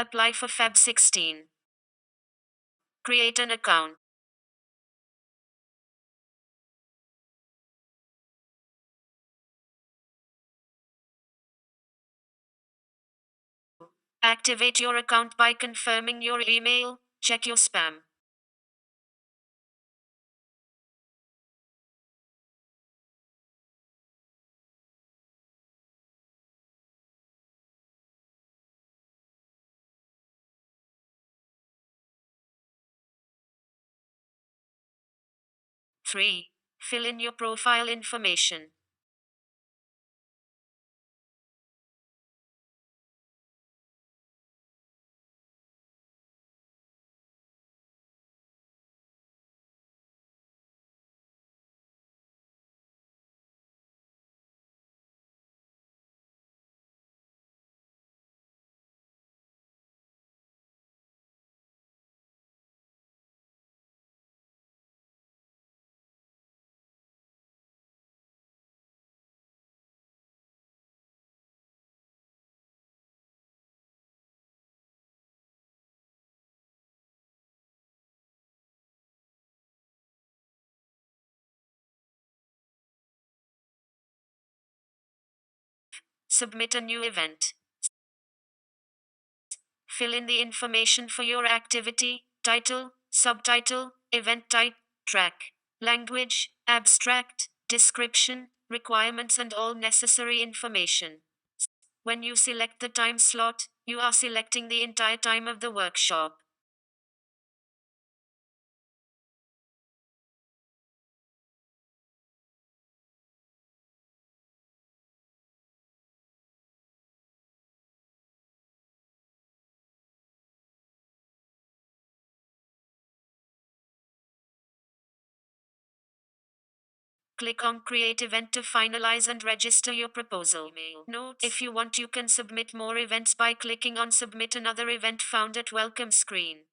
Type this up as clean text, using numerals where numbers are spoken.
Apply for FAB16. Create an account. Activate your account by confirming your email. Check your spam. 3. Fill in your profile information. Submit a new event. Fill in the information for your activity: title, subtitle, event type, track, language, abstract, description, requirements, and all necessary information. When you select the time slot, you are selecting the entire time of the workshop. Click on Create Event to finalize and register your proposal. Note: if you want, you can submit more events by clicking on Submit another event found at Welcome screen.